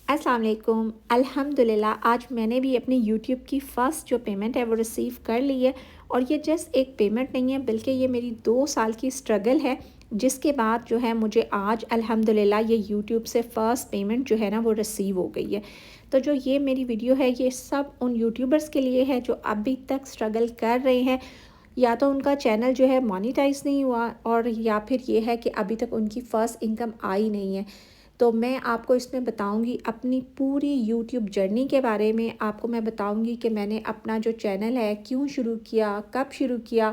अस्सलाम वालेकुम। अल्हम्दुलिल्लाह आज मैंने भी अपनी यूट्यूब की फ़र्स्ट जो पेमेंट है वो रिसीव कर ली है। और ये जस्ट एक पेमेंट नहीं है बल्कि ये मेरी 2 साल की स्ट्रगल है, जिसके बाद जो है मुझे आज अल्हम्दुलिल्लाह ये यूट्यूब से फ़र्स्ट पेमेंट जो है ना वो रिसीव हो गई है। तो जो ये मेरी वीडियो है ये सब उन यूट्यूबर्स के लिए है जो अभी तक स्ट्रगल कर रहे हैं, या तो उनका चैनल जो है मोनेटाइज़ नहीं हुआ और या फिर ये है कि अभी तक उनकी फ़र्स्ट इनकम आई नहीं है। तो मैं आपको इसमें बताऊंगी अपनी पूरी यूट्यूब जर्नी के बारे में। आपको मैं बताऊंगी कि मैंने अपना जो चैनल है क्यों शुरू किया, कब शुरू किया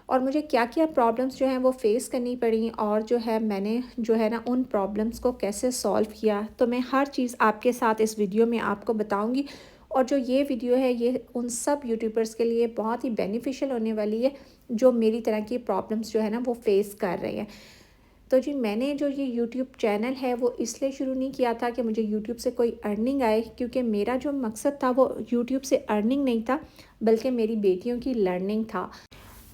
और मुझे क्या क्या प्रॉब्लम्स जो हैं वो फ़ेस करनी पड़ी, और जो है मैंने जो है ना उन प्रॉब्लम्स को कैसे सॉल्व किया। तो मैं हर चीज़ आपके साथ इस वीडियो में आपको बताऊंगी। और जो ये वीडियो है ये उन सब यूट्यूबर्स के लिए बहुत ही बेनिफिशियल होने वाली है जो मेरी तरह की प्रॉब्लम्स जो है ना वो फ़ेस कर रहे हैं। तो जी मैंने जो ये यूट्यूब चैनल है वो इसलिए शुरू नहीं किया था कि मुझे यूट्यूब से कोई अर्निंग आए, क्योंकि मेरा जो मकसद था वो यूट्यूब से अर्निंग नहीं था बल्कि मेरी बेटियों की लर्निंग था।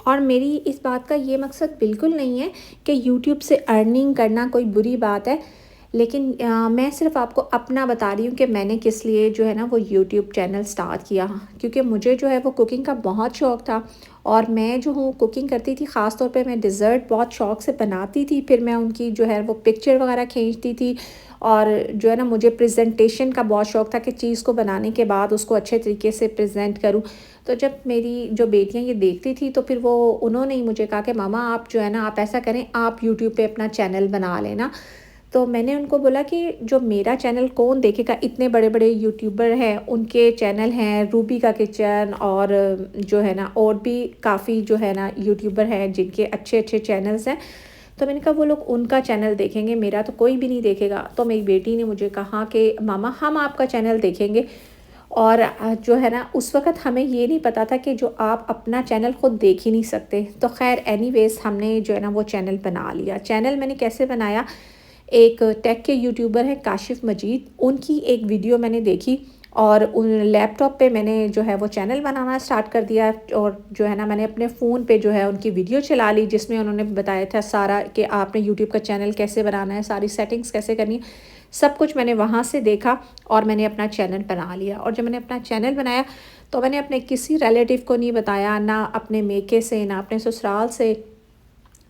और मेरी इस बात का ये मकसद बिल्कुल नहीं है कि यूट्यूब से अर्निंग करना कोई बुरी बात है, लेकिन मैं सिर्फ आपको अपना बता रही हूँ कि मैंने किस लिए जो है ना वो यूट्यूब चैनल स्टार्ट किया। क्योंकि मुझे जो है वो कुकिंग का बहुत शौक़ था और मैं जो हूँ कुकिंग करती थी, ख़ास तौर पे मैं डिज़र्ट बहुत शौक़ से बनाती थी। फिर मैं उनकी जो है वो पिक्चर वगैरह खींचती थी और जो है ना मुझे प्रेजेंटेशन का बहुत शौक़ था कि चीज़ को बनाने के बाद उसको अच्छे तरीके से प्रेजेंट करूँ। तो जब मेरी जो बेटियां ये देखती थी तो फिर वो उन्होंने ही मुझे कहा कि मामा आप जो है ना आप ऐसा करें, आप यूट्यूब पे अपना चैनल बना लेना। तो मैंने उनको बोला कि जो मेरा चैनल कौन देखेगा, इतने बड़े बड़े यूट्यूबर हैं उनके चैनल हैं, रूबी का किचन और जो है ना और भी काफ़ी जो है ना यूट्यूबर हैं जिनके अच्छे अच्छे चैनल्स हैं। तो मैंने कहा वो लोग उनका चैनल देखेंगे, मेरा तो कोई भी नहीं देखेगा। तो मेरी बेटी ने मुझे कहा कि मामा हम आपका चैनल देखेंगे। और जो है ना उस वक़्त हमें ये नहीं पता था कि जो आप अपना चैनल ख़ुद देख ही नहीं सकते। तो ख़ैर एनीवेज़ हमने जो है ना वो चैनल बना लिया। चैनल मैंने कैसे बनाया, एक टेक के यूट्यूबर हैं काशिफ़ मजीद, उनकी एक वीडियो मैंने देखी और उन लैपटॉप पे मैंने जो है वो चैनल बनाना स्टार्ट कर दिया। और जो है ना मैंने अपने फ़ोन पे जो है उनकी वीडियो चला ली जिसमें उन्होंने बताया था सारा कि आपने यूट्यूब का चैनल कैसे बनाना है, सारी सेटिंग्स कैसे करनी है, सब कुछ मैंने वहाँ से देखा और मैंने अपना चैनल बना लिया। और जब मैंने अपना चैनल बनाया तो मैंने अपने किसी रिलेटिव को नहीं बताया, ना अपने मेके से, ना अपने ससुराल से,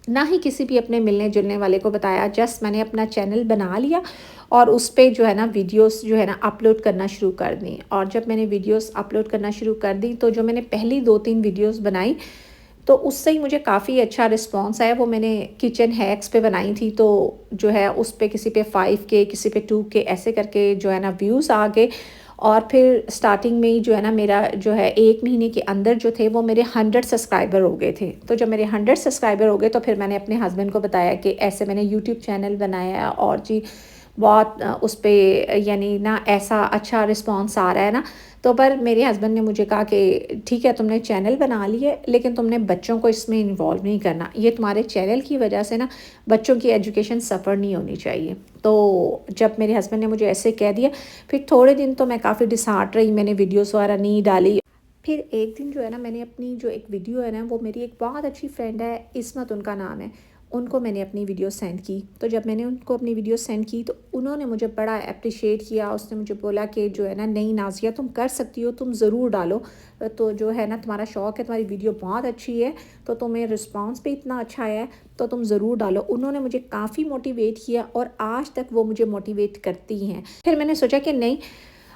ना ही किसी भी अपने मिलने जुलने वाले को बताया। जस्ट मैंने अपना चैनल बना लिया और उस पे जो है ना वीडियोस जो है ना अपलोड करना शुरू कर दी। और जब मैंने वीडियोस अपलोड करना शुरू कर दी तो जो मैंने पहली 2-3 वीडियोस बनाई तो उससे ही मुझे काफ़ी अच्छा रिस्पॉन्स आया। वो मैंने किचन हैक्स पे बनाई थी, तो जो है उस पे किसी पे 5K किसी पे 2K ऐसे करके जो है ना व्यूज़ आ गए। और फिर स्टार्टिंग में ही जो है ना मेरा जो है 1 महीने के अंदर जो थे वो मेरे 100 सब्सक्राइबर हो गए थे। तो जब मेरे 100 सब्सक्राइबर हो गए तो फिर मैंने अपने हस्बैंड को बताया कि ऐसे मैंने यूट्यूब चैनल बनाया है और जी बहुत उस पे यानी ना ऐसा अच्छा रिस्पॉन्स आ रहा है ना। तो पर मेरे हस्बैंड ने मुझे कहा कि ठीक है तुमने चैनल बना ली है लेकिन तुमने बच्चों को इसमें इन्वॉल्व नहीं करना, ये तुम्हारे चैनल की वजह से ना बच्चों की एजुकेशन सफ़र नहीं होनी चाहिए। तो जब मेरे हस्बैंड ने मुझे ऐसे कह दिया फिर थोड़े दिन तो मैं काफ़ी डिसहार्ट रही, मैंने वीडियोस वगैरह नहीं डाली। फिर एक दिन जो है ना मैंने अपनी जो एक वीडियो है ना, वो मेरी एक बहुत अच्छी फ्रेंड है, इस्मत उनका नाम है, उनको मैंने अपनी वीडियो सेंड की। तो जब मैंने उनको अपनी वीडियो सेंड की तो उन्होंने मुझे बड़ा अप्रिशिएट किया। उसने मुझे बोला कि जो है ना नहीं नाज़िया तुम कर सकती हो, तुम ज़रूर डालो। तो जो है ना तुम्हारा शौक़ है, तुम्हारी वीडियो बहुत अच्छी है, तो तुम्हें रिस्पांस भी इतना अच्छा आया है तो तुम ज़रूर डालो। उन्होंने मुझे काफ़ी मोटिवेट किया और आज तक वो मुझे मोटिवेट करती हैं। फिर मैंने सोचा कि नहीं,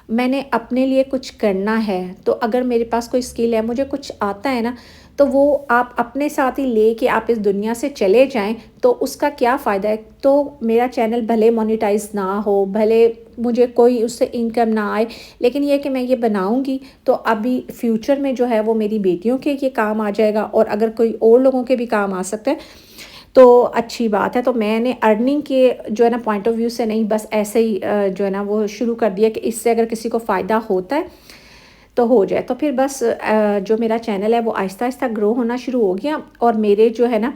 मैंने अपने लिए कुछ करना है, तो अगर मेरे पास कोई स्किल है, मुझे कुछ आता है ना, तो वो आप अपने साथ ही लेके आप इस दुनिया से चले जाएं तो उसका क्या फ़ायदा है। तो मेरा चैनल भले मोनेटाइज ना हो, भले मुझे कोई उससे इनकम ना आए, लेकिन ये कि मैं ये बनाऊंगी तो अभी फ्यूचर में जो है वो मेरी बेटियों के ये काम आ जाएगा और अगर कोई और लोगों के भी काम आ सकता है तो अच्छी बात है। तो मैंने अर्निंग के जो है ना पॉइंट ऑफ व्यू से नहीं, बस ऐसे ही जो है ना वो शुरू कर दिया कि इससे अगर किसी को फ़ायदा होता है तो हो जाए। तो फिर बस जो मेरा चैनल है वो आहिस्ता आहिस्ता ग्रो होना शुरू हो गया और मेरे जो है ना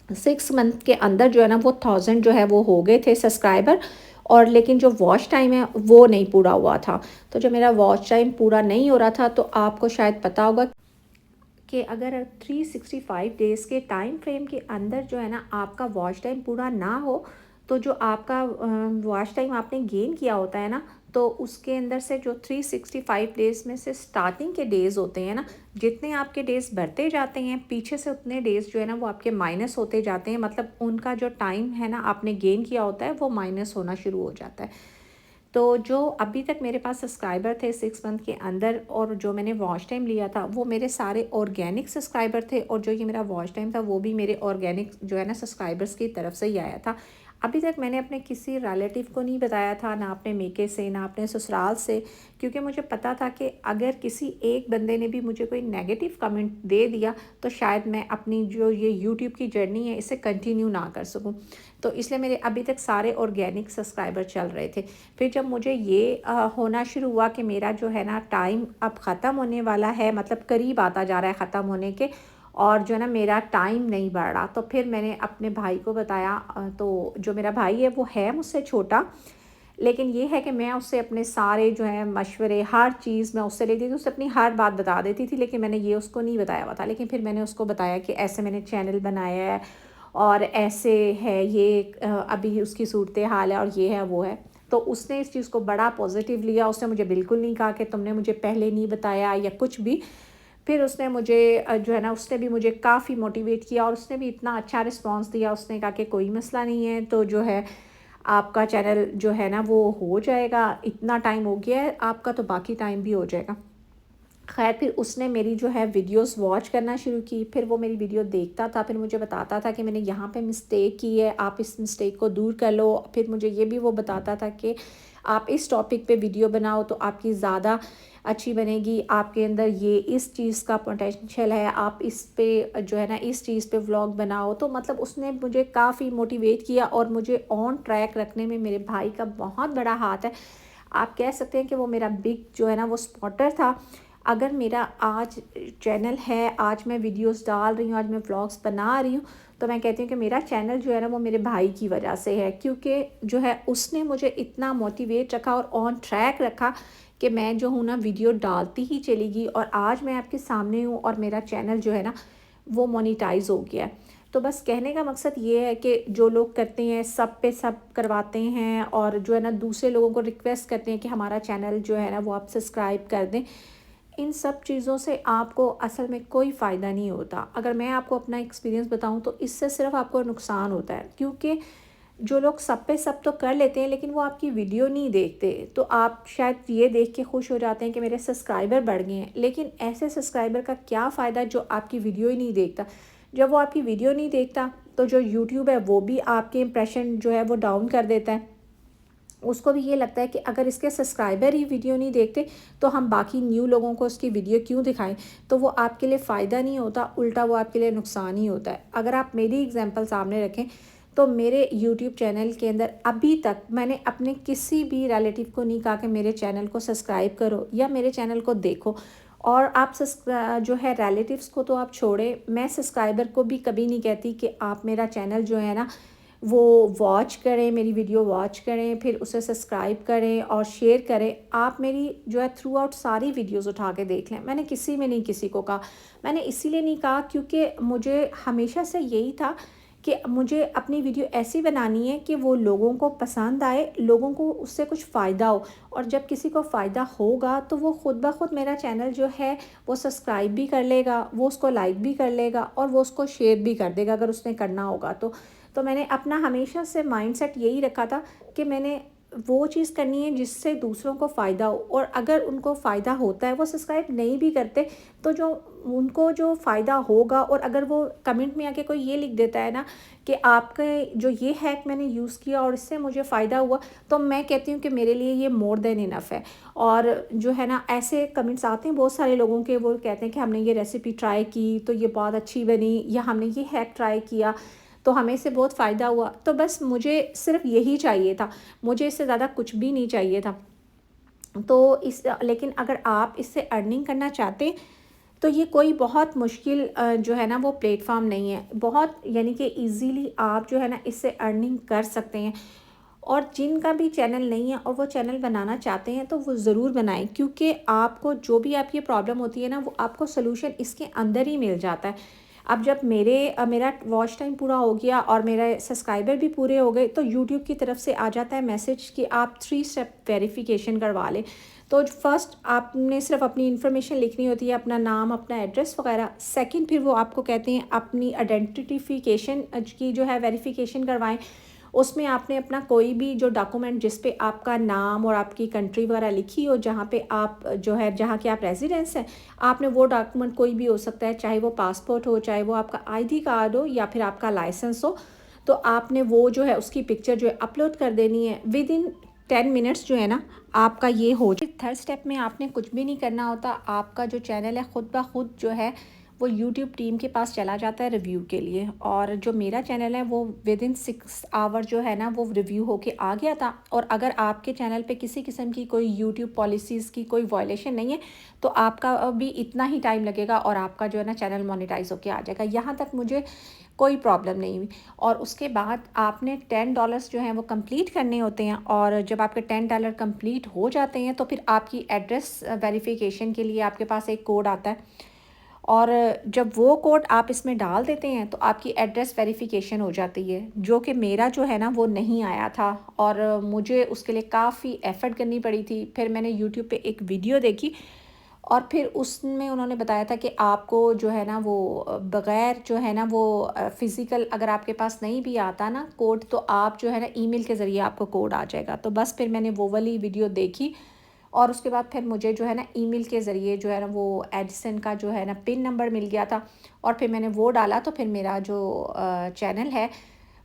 6 मंथ के अंदर जो है ना वो 1000 जो है वो हो गए थे सब्सक्राइबर। और लेकिन जो वॉच टाइम है वो नहीं पूरा हुआ था। तो जब मेरा वॉच टाइम पूरा नहीं हो रहा था तो आपको शायद पता होगा कि अगर 365 डेज़ के टाइम फ्रेम के अंदर जो है ना आपका वॉच टाइम पूरा ना हो तो जो आपका वॉच टाइम आपने गेन किया होता है ना, तो उसके अंदर से जो 365 डेज़ में से स्टार्टिंग के डेज़ होते हैं ना, जितने आपके डेज़ बढ़ते जाते हैं पीछे से उतने डेज़ जो है ना वो आपके माइनस होते जाते हैं। मतलब उनका जो टाइम है ना आपने गेन किया होता है वो माइनस होना शुरू हो जाता है। तो जो अभी तक मेरे पास सब्सक्राइबर थे 6 मंथ के अंदर, और जो मैंने वॉच टाइम लिया था वो मेरे सारे ऑर्गेनिक सब्सक्राइबर थे, और जो ये मेरा वॉच टाइम था वो भी मेरे ऑर्गेनिक जो है ना सब्सक्राइबर्स की तरफ से ही आया था। अभी तक मैंने अपने किसी रिलेटिव को नहीं बताया था, ना अपने मेके से, ना अपने ससुराल से, क्योंकि मुझे पता था कि अगर किसी एक बंदे ने भी मुझे कोई नेगेटिव कमेंट दे दिया तो शायद मैं अपनी जो ये यूट्यूब की जर्नी है इसे कंटिन्यू ना कर सकूं। तो इसलिए मेरे अभी तक सारे ऑर्गेनिक सब्सक्राइबर चल रहे थे। फिर जब मुझे ये होना शुरू हुआ कि मेरा जो है ना टाइम अब ख़त्म होने वाला है, मतलब करीब आता जा रहा है ख़त्म होने के, और जो है ना मेरा टाइम नहीं बढ़ रहा, तो फिर मैंने अपने भाई को बताया। तो जो मेरा भाई है वो है मुझसे छोटा, लेकिन ये है कि मैं उससे अपने सारे जो है मशवरे, हर चीज़ मैं उससे लेती थी, उससे अपनी हर बात बता देती थी, लेकिन मैंने ये उसको नहीं बताया हुआ था। लेकिन फिर मैंने उसको बताया कि ऐसे मैंने चैनल बनाया है और ऐसे है ये, अभी उसकी सूरत हाल है और ये है वो है। तो उसने इस चीज़ को बड़ा पॉजिटिव लिया, उसने मुझे बिल्कुल नहीं कहा कि तुमने मुझे पहले नहीं बताया या कुछ भी। फिर उसने मुझे जो है ना उसने भी मुझे काफ़ी मोटिवेट किया, और उसने भी इतना अच्छा रिस्पांस दिया। उसने कहा कि कोई मसला नहीं है, तो जो है आपका चैनल जो है ना वो हो जाएगा, इतना टाइम हो गया है आपका तो बाकी टाइम भी हो जाएगा। खैर फिर उसने मेरी जो है वीडियोस वॉच करना शुरू की, फिर वो मेरी वीडियो देखता था, फिर मुझे बताता था कि मैंने यहाँ पे मिस्टेक की है, आप इस मिस्टेक को दूर कर लो। फिर मुझे ये भी वो बताता था कि आप इस टॉपिक पे वीडियो बनाओ तो आपकी ज़्यादा अच्छी बनेगी, आपके अंदर ये इस चीज़ का पोटेंशियल है, आप इस पे जो है ना इस चीज़ पे व्लॉग बनाओ। तो मतलब उसने मुझे काफ़ी मोटिवेट किया, और मुझे ऑन ट्रैक रखने में मेरे भाई का बहुत बड़ा हाथ है। आप कह सकते हैं कि वो मेरा बिग जो है ना वो सपोर्टर था। अगर मेरा आज चैनल है, आज मैं वीडियोस डाल रही हूँ, आज मैं व्लॉग्स बना रही हूँ, तो मैं कहती हूँ कि मेरा चैनल जो है ना वो मेरे भाई की वजह से है, क्योंकि जो है उसने मुझे इतना मोटिवेट रखा और ऑन ट्रैक रखा कि मैं जो हूँ ना वीडियो डालती ही चली गई, और आज मैं आपके सामने हूँ और मेरा चैनल जो है ना वो मोनेटाइज हो गया है। तो बस कहने का मकसद ये है कि जो लोग करते हैं सब पे सब करवाते हैं, और जो है ना दूसरे लोगों को रिक्वेस्ट करते हैं कि हमारा चैनल जो है ना वो आप सब्सक्राइब कर दें, इन सब चीज़ों से आपको असल में कोई फ़ायदा नहीं होता। अगर मैं आपको अपना एक्सपीरियंस बताऊं तो इससे सिर्फ आपको नुकसान होता है, क्योंकि जो लोग सब पे सब तो कर लेते हैं लेकिन वो आपकी वीडियो नहीं देखते। तो आप शायद ये देख के खुश हो जाते हैं कि मेरे सब्सक्राइबर बढ़ गए हैं, लेकिन ऐसे सब्सक्राइबर का क्या फ़ायदा जो आपकी वीडियो ही नहीं देखता। जब वो आपकी वीडियो नहीं देखता तो जो यूट्यूब है वो भी आपके इंप्रेशन जो है वो डाउन कर देता है। उसको भी ये लगता है कि अगर इसके सब्सक्राइबर ही वीडियो नहीं देखते तो हम बाकी न्यू लोगों को उसकी वीडियो क्यों दिखाएं। तो वो आपके लिए फ़ायदा नहीं होता, उल्टा वो आपके लिए नुकसान ही होता है। अगर आप मेरी एग्जांपल सामने रखें तो मेरे यूट्यूब चैनल के अंदर अभी तक मैंने अपने किसी भी रिलेटिव को नहीं कहा कि मेरे चैनल को सब्सक्राइब करो या मेरे चैनल को देखो। और आप जो है रिलेटिव्स को तो आप छोड़े, मैं सब्सक्राइबर को भी कभी नहीं कहती कि आप मेरा चैनल जो है ना वो वॉच करें, मेरी वीडियो वॉच करें, फिर उसे सब्सक्राइब करें और शेयर करें। आप मेरी जो है थ्रू आउट सारी वीडियोस उठा के देख लें। मैंने किसी में नहीं किसी को कहा। मैंने इसीलिए नहीं कहा क्योंकि मुझे हमेशा से यही था कि मुझे अपनी वीडियो ऐसी बनानी है कि वो लोगों को पसंद आए, लोगों को उससे कुछ फ़ायदा हो। और जब किसी को फ़ायदा होगा तो वो ख़ुद ब खुद मेरा चैनल जो है वो सब्सक्राइब भी कर लेगा, वो उसको लाइक भी कर लेगा और वो उसको शेयर भी कर देगा अगर उसने करना होगा तो मैंने अपना हमेशा से माइंडसेट यही रखा था कि मैंने वो चीज़ करनी है जिससे दूसरों को फ़ायदा हो। और अगर उनको फ़ायदा होता है, वो सब्सक्राइब नहीं भी करते, तो जो उनको जो फ़ायदा होगा, और अगर वो कमेंट में आके कोई ये लिख देता है ना कि आपके जो ये हैक मैंने यूज़ किया और इससे मुझे फ़ायदा हुआ, तो मैं कहती हूँ कि मेरे लिए ये मोर देन इनफ है। और जो है ना ऐसे कमेंट्स आते हैं बहुत सारे लोगों के, वो कहते हैं कि हमने ये रेसिपी ट्राई की तो ये बहुत अच्छी बनी, या हमने ये हैक ट्राई किया तो हमें इससे बहुत फ़ायदा हुआ। तो बस मुझे सिर्फ यही चाहिए था, मुझे इससे ज़्यादा कुछ भी नहीं चाहिए था। तो लेकिन अगर आप इससे अर्निंग करना चाहते तो ये कोई बहुत मुश्किल जो है ना वो प्लेटफॉर्म नहीं है। बहुत यानी कि इजीली आप जो है ना इससे अर्निंग कर सकते हैं। और जिनका भी चैनल नहीं है और वो चैनल बनाना चाहते हैं तो वो ज़रूर बनाएं, क्योंकि आपको जो भी आपकी प्रॉब्लम होती है ना वो आपको सोल्यूशन इसके अंदर ही मिल जाता है। अब जब मेरा वॉच टाइम पूरा हो गया और मेरा सब्सक्राइबर भी पूरे हो गए, तो यूट्यूब की तरफ से आ जाता है मैसेज कि आप 3 स्टेप वेरिफिकेशन करवा लें। तो फर्स्ट आपने सिर्फ अपनी इन्फॉर्मेशन लिखनी होती है, अपना नाम, अपना एड्रेस वगैरह। सेकंड फिर वो आपको कहते हैं अपनी आइडेंटिफिकेशन की जो है वेरिफिकेशन करवाएं। उसमें आपने अपना कोई भी जो डॉक्यूमेंट जिस पे आपका नाम और आपकी कंट्री वगैरह लिखी हो, जहाँ पे आप जो है जहाँ के आप रेजिडेंस हैं, आपने वो डॉक्यूमेंट कोई भी हो सकता है, चाहे वो पासपोर्ट हो, चाहे वो आपका आईडी कार्ड हो या फिर आपका लाइसेंस हो। तो आपने वो जो है उसकी पिक्चर जो है अपलोड कर देनी है। विद इन 10 मिनट्स जो है ना आपका ये हो जाए। थर्ड स्टेप में आपने कुछ भी नहीं करना होता, आपका जो चैनल है ख़ुद ब खुद जो है वो यूट्यूब टीम के पास चला जाता है रिव्यू के लिए। और जो मेरा चैनल है वो विद इन 6 आवर जो है ना वो रिव्यू होके आ गया था। और अगर आपके चैनल पे किसी किस्म की कोई यूट्यूब पॉलिसीज़ की कोई वायलेशन नहीं है, तो आपका भी इतना ही टाइम लगेगा और आपका जो है ना चैनल मोनेटाइज होके आ जाएगा। यहाँ तक मुझे कोई प्रॉब्लम नहीं हुई। और उसके बाद आपने $10 जो हैं वो कंप्लीट करने होते हैं। और जब आपके $10 कंप्लीट हो जाते हैं तो फिर आपकी एड्रेस वेरिफिकेशन के लिए आपके पास एक कोड आता है। और जब वो कोड आप इसमें डाल देते हैं तो आपकी एड्रेस वेरिफिकेशन हो जाती है, जो कि मेरा जो है ना वो नहीं आया था और मुझे उसके लिए काफ़ी एफ़र्ट करनी पड़ी थी। फिर मैंने यूट्यूब पे एक वीडियो देखी और फिर उसमें उन्होंने बताया था कि आपको जो है ना वो बग़ैर जो है ना वो फ़िज़िकल अगर आपके पास नहीं भी आता ना कोड, तो आप जो है ना ईमेल के ज़रिए आपको कोड आ जाएगा। तो बस फिर मैंने वो वाली वीडियो देखी और उसके बाद फिर मुझे जो है ना ईमेल के ज़रिए जो है ना वो एडिसन का जो है ना पिन नंबर मिल गया था। और फिर मैंने वो डाला तो फिर मेरा जो चैनल है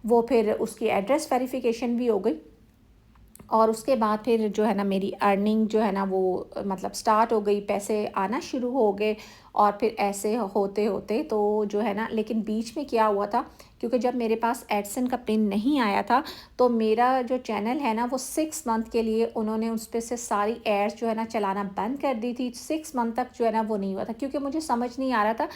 वो फिर उसकी एड्रेस वेरिफिकेशन भी हो गई। और उसके बाद फिर जो है ना मेरी अर्निंग जो है ना वो मतलब स्टार्ट हो गई, पैसे आना शुरू हो गए। और फिर ऐसे होते होते तो जो है ना, लेकिन बीच में क्या हुआ था, क्योंकि जब मेरे पास एडसन का पिन नहीं आया था तो मेरा जो चैनल है ना वो 6 मंथ के लिए उन्होंने उस पर से सारी एड्स जो है ना चलाना बंद कर दी थी। 6 मंथ तक जो है ना वो नहीं हुआ था, क्योंकि मुझे समझ नहीं आ रहा था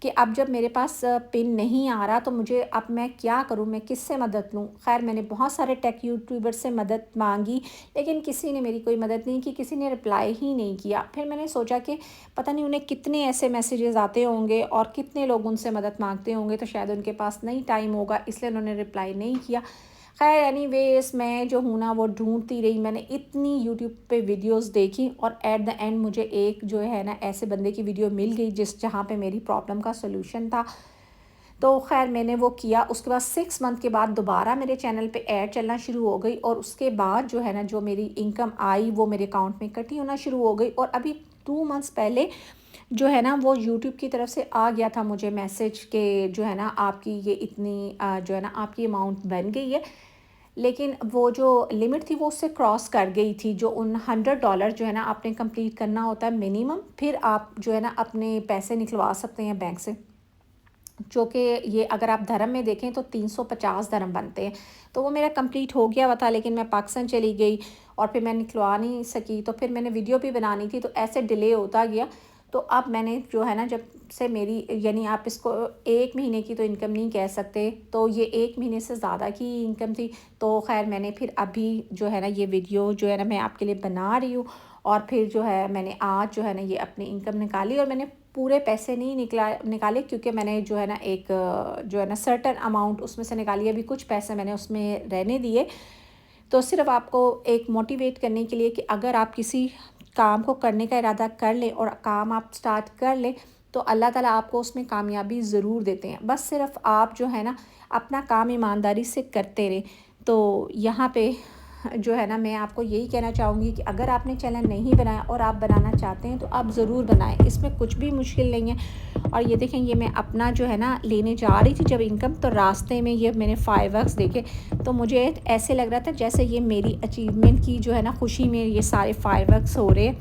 कि अब जब मेरे पास पिन नहीं आ रहा तो मुझे अब मैं क्या करूं, मैं किससे मदद लूं। खैर मैंने बहुत सारे टेक यूट्यूबर से मदद मांगी, लेकिन किसी ने मेरी कोई मदद नहीं की, किसी ने रिप्लाई ही नहीं किया। फिर मैंने सोचा कि पता नहीं उन्हें कितने ऐसे मैसेजेस आते होंगे और कितने लोग उनसे मदद मांगते होंगे, तो शायद उनके पास नहीं टाइम होगा, इसलिए उन्होंने रिप्लाई नहीं किया। खैर एनीवेज मैं जो हूँ ना वो ढूंढती रही, मैंने इतनी यूट्यूब पे वीडियोस देखी और एट द एंड मुझे एक जो है ना ऐसे बंदे की वीडियो मिल गई जहाँ पे मेरी प्रॉब्लम का सोल्यूशन था। तो खैर मैंने वो किया। उसके बाद 6 मंथ के बाद दोबारा मेरे चैनल पे ऐड चलना शुरू हो गई और उसके बाद जो है ना जो मेरी इनकम आई वो मेरे अकाउंट में इकट्ठी होना शुरू हो गई। और अभी 2 मंथ्स पहले जो है ना वो यूट्यूब की तरफ से आ गया था मुझे मैसेज के जो है ना आपकी ये इतनी जो है ना आपकी अमाउंट बन गई है। लेकिन वो जो लिमिट थी वो उससे क्रॉस कर गई थी, जो उन $100 जो है ना आपने कंप्लीट करना होता है मिनिमम, फिर आप जो है ना अपने पैसे निकलवा सकते हैं बैंक से, जो कि ये अगर आप धर्म में देखें तो 350 धर्म बनते हैं। तो वो मेरा कंप्लीट हो गया हुआ था, लेकिन मैं पाकिस्तान चली गई और फिर मैं निकलवा नहीं सकी। तो फिर मैंने वीडियो भी बनानी थी, तो ऐसे डिले होता गया। तो अब मैंने जो है ना जब से मेरी यानी आप इसको 1 महीने की तो इनकम नहीं कह सकते, तो ये 1 महीने से ज़्यादा की इनकम थी। तो खैर मैंने फिर अभी जो है ना ये वीडियो जो है ना मैं आपके लिए बना रही हूँ। और फिर जो है मैंने आज जो है ना ये अपनी इनकम निकाली और मैंने पूरे पैसे नहीं निकाले, क्योंकि मैंने जो है ना एक जो है ना सर्टेन अमाउंट उसमें से निकाली। अभी कुछ पैसे मैंने उसमें रहने दिए। तो सिर्फ आपको एक मोटिवेट करने के लिए कि अगर आप किसी काम को करने का इरादा कर लें और काम आप स्टार्ट कर लें तो अल्लाह ताला आपको उसमें कामयाबी ज़रूर देते हैं। बस सिर्फ आप जो है ना अपना काम ईमानदारी से करते रहें। तो यहाँ पे जो है ना मैं आपको यही कहना चाहूँगी कि अगर आपने चैनल नहीं बनाया और आप बनाना चाहते हैं तो आप ज़रूर बनाएं, इसमें कुछ भी मुश्किल नहीं है। और ये देखें, ये मैं अपना जो है ना लेने जा रही थी जब इनकम, तो रास्ते में ये मैंने फायरवर्क्स देखे तो मुझे ऐसे लग रहा था जैसे ये मेरी अचीवमेंट की जो है ना खुशी में ये सारे फायरवर्क्स हो रहे।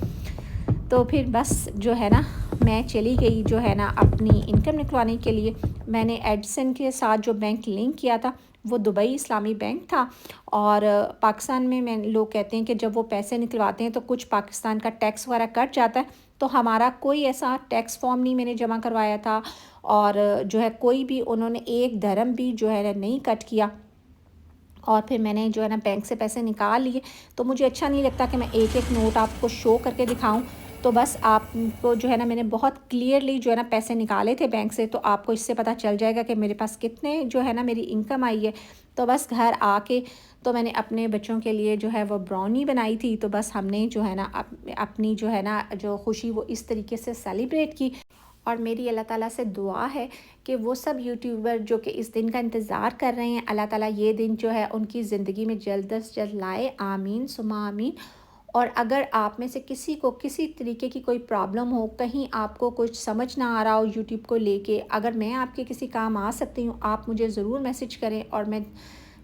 तो फिर बस जो है ना मैं चली गई जो है ना अपनी इनकम निकलवाने के लिए। मैंने एडिसन के साथ जो बैंक लिंक किया था वो दुबई इस्लामी बैंक था। और पाकिस्तान में लोग कहते हैं कि जब वो पैसे निकलवाते हैं तो कुछ पाकिस्तान का टैक्स वगैरह कट जाता है। तो हमारा कोई ऐसा टैक्स फॉर्म नहीं मैंने जमा करवाया था और जो है कोई भी उन्होंने एक धर्म भी जो है नहीं कट किया। और फिर मैंने जो है ना बैंक से पैसे निकाल लिए। तो मुझे अच्छा नहीं लगता कि मैं एक एक नोट आपको शो करके दिखाऊं। तो बस आपको जो है ना मैंने बहुत क्लियरली जो है ना पैसे निकाले थे बैंक से, तो आपको इससे पता चल जाएगा कि मेरे पास कितने जो है ना मेरी इनकम आई है। तो बस घर आके तो मैंने अपने बच्चों के लिए जो है वो ब्राउनी बनाई थी, तो बस हमने जो है ना अपनी जो है ना जो खुशी वो इस तरीके से सेलिब्रेट की। और मेरी अल्लाह ताला से दुआ है कि वो सब यूट्यूबर जो कि इस दिन का इंतज़ार कर रहे हैं, अल्लाह ताला ये दिन जो है उनकी ज़िंदगी में जल्द से जल्द लाए, आमीन सुमा आमीन। और अगर आप में से किसी को किसी तरीके की कोई प्रॉब्लम हो, कहीं आपको कुछ समझ ना आ रहा हो यूट्यूब को लेके, अगर मैं आपके किसी काम आ सकती हूँ, आप मुझे ज़रूर मैसेज करें और मैं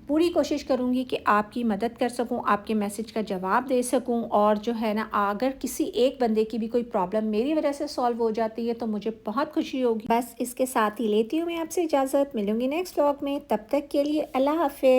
पूरी कोशिश करूँगी कि आपकी मदद कर सकूँ, आपके मैसेज का जवाब दे सकूँ। और जो है ना अगर किसी एक बंदे की भी कोई प्रॉब्लम मेरी वजह से सॉल्व हो जाती है तो मुझे बहुत खुशी होगी। बस इसके साथ ही लेती हूँ मैं आपसे इजाज़त, मिलूँगी नेक्स्ट व्लॉग में, तब तक के लिए अल्लाह हाफ़िज़।